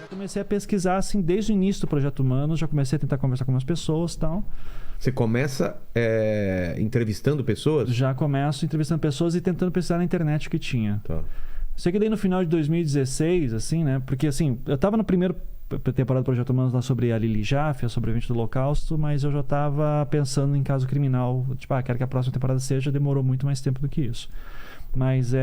Comecei a pesquisar, assim, desde o início do Projeto Humanos. Já comecei a tentar conversar com umas pessoas e tal. Você começa entrevistando pessoas? Já começo entrevistando pessoas e tentando pesquisar na internet o que tinha. Tá. Sei que daí no final de 2016, assim, né? Porque, assim, eu tava no primeiro temporada do Projeto Humanos lá sobre a Lili Jaffe, a sobrevivente do Holocausto, mas eu já tava pensando em caso criminal. Tipo, quero que a próxima temporada seja. Demorou muito mais tempo do que isso. Mas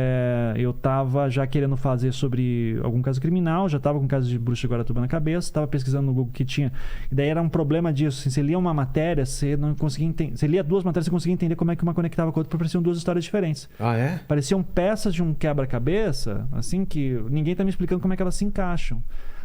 eu tava já querendo fazer sobre algum caso criminal, já tava com caso de bruxa de Guaratuba na cabeça, tava pesquisando no Google que tinha. E daí era um problema disso. Assim, você lia uma matéria, você não conseguia entender. Você lia duas matérias, você conseguia entender como é que uma conectava com a outra, porque pareciam duas histórias diferentes. Ah, é? Pareciam peças de um quebra-cabeça, assim, que ninguém tá me explicando como é que elas se encaixam.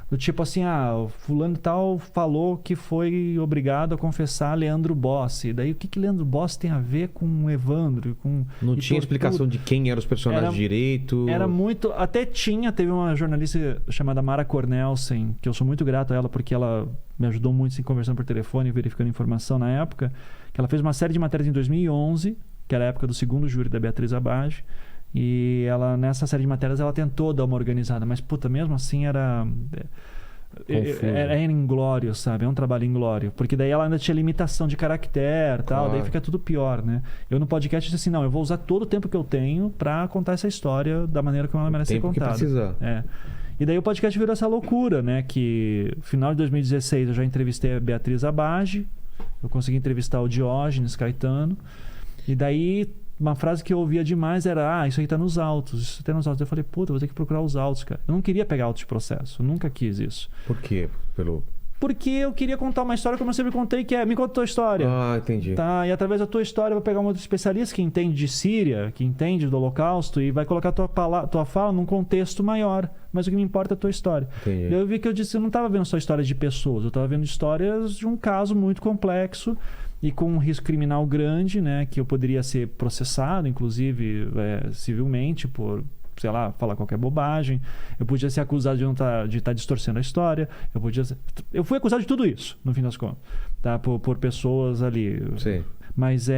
Do tipo assim, o fulano tal falou que foi obrigado a confessar Leandro Bossi. Daí o que Leandro Bossi tem a ver com Evandro? Não tinha explicação de quem eram os personagens direito? Era muito... Até teve uma jornalista chamada Mara Cornelsen, que eu sou muito grato a ela, porque ela me ajudou muito assim, conversando por telefone, verificando informação na época, que ela fez uma série de matérias em 2011, que era a época do segundo júri da Beatriz Abage. E ela, nessa série de matérias, ela tentou dar uma organizada, mas, puta, mesmo assim era inglório, sabe? É um trabalho inglório. Porque daí ela ainda tinha limitação de caractere e tal, claro. Daí fica tudo pior, né? Eu no podcast disse assim, não, eu vou usar todo o tempo que eu tenho pra contar essa história da maneira como ela merece ser contada. Que precisar. E daí o podcast virou essa loucura, né? Que no final de 2016 eu já entrevistei a Beatriz Abage, eu consegui entrevistar o Diógenes Caetano, e daí... Uma frase que eu ouvia demais era, isso aí tá nos autos, isso tá nos autos. Eu falei, puta, vou ter que procurar os autos, cara. Eu não queria pegar autos de processo, eu nunca quis isso. Por quê? Porque eu queria contar uma história como eu sempre contei, que me conta a tua história. Ah, entendi. Tá? E através da tua história eu vou pegar um outro especialista que entende de Síria, que entende do Holocausto e vai colocar tua fala num contexto maior. Mas o que me importa é a tua história. Entendi. Daí eu vi que eu não estava vendo só histórias de pessoas, eu estava vendo histórias de um caso muito complexo e com um risco criminal grande, né? Que eu poderia ser processado, inclusive civilmente, por... sei lá, falar qualquer bobagem. Eu podia ser acusado de estar distorcendo a história. Eu fui acusado de tudo isso, no fim das contas. Tá? Por pessoas ali. Sim. Mas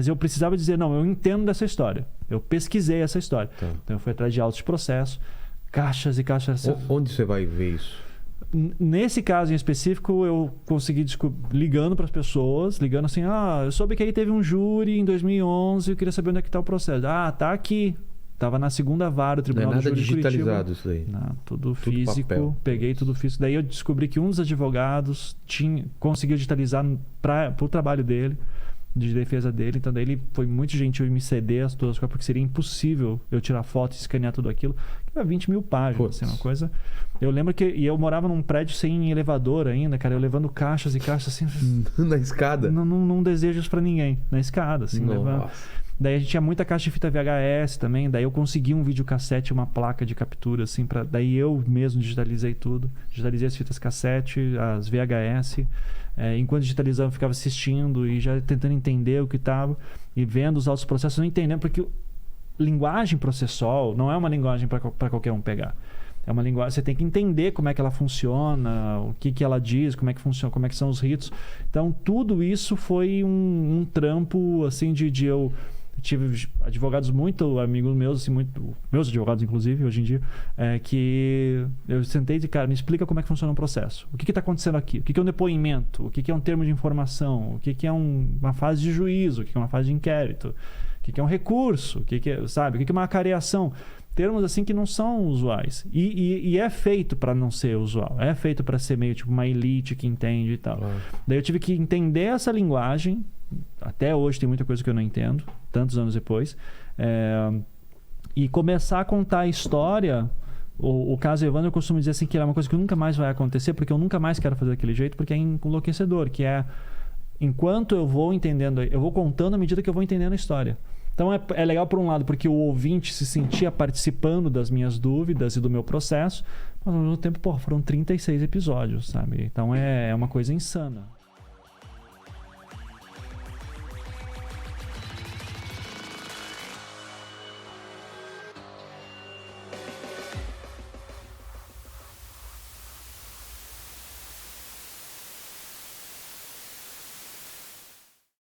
eu precisava dizer, não, eu entendo dessa história. Eu pesquisei essa história. Tá. Então eu fui atrás de autos de processo, caixas e caixas... Onde você vai ver isso? Nesse caso em específico, eu consegui ligando para as pessoas, ligando assim, eu soube que aí teve um júri em 2011, eu queria saber onde é que está o processo. Tá aqui. Tava na segunda vara do Tribunal do Júri de Curitiba. Nada digitalizado isso aí. Não, tudo físico. Papel. Peguei tudo físico. Daí eu descobri que um dos advogados conseguiu digitalizar para o trabalho dele, de defesa dele. Então daí ele foi muito gentil em me ceder as todas as coisas, porque seria impossível eu tirar foto e escanear tudo aquilo. Era 20 mil páginas, assim, uma coisa... Eu lembro que eu morava num prédio sem elevador ainda, cara. Eu levando caixas e caixas assim... Na escada? Não desejo isso pra ninguém. Na escada, assim, levando... Daí a gente tinha muita caixa de fita VHS também. Daí eu consegui um videocassete, uma placa de captura, assim, daí eu mesmo digitalizei tudo. Digitalizei as fitas cassete, as VHS. Enquanto digitalizava, eu ficava assistindo e já tentando entender o que estava. E vendo os autos processos, não entendendo, porque linguagem processual não é uma linguagem para qualquer um pegar. É uma linguagem, você tem que entender como é que ela funciona, o que ela diz, como é que funciona, como é que são os ritos. Então, tudo isso foi um trampo, assim, de eu... Tive advogados muito amigos meus, assim, meus advogados, inclusive, hoje em dia, que eu sentei e, cara, me explica como é que funciona o processo. O que está acontecendo aqui? O que é um depoimento? O que é um termo de informação? O que é uma fase de juízo? O que é uma fase de inquérito? O que é um recurso? O que é, sabe? O que é uma acareação? Termos assim que não são usuais. E é feito para não ser usual. É feito para ser meio tipo uma elite que entende e tal. Daí eu tive que entender essa linguagem. Até hoje tem muita coisa que eu não entendo, tantos anos depois. E começar a contar a história. O caso Evandro, eu costumo dizer assim que é uma coisa que nunca mais vai acontecer, porque eu nunca mais quero fazer daquele jeito, porque é enlouquecedor, que é enquanto eu vou entendendo, eu vou contando à medida que eu vou entendendo a história. Então é legal por um lado, porque o ouvinte se sentia participando das minhas dúvidas e do meu processo, mas ao mesmo tempo, foram 36 episódios, sabe? Então é uma coisa insana.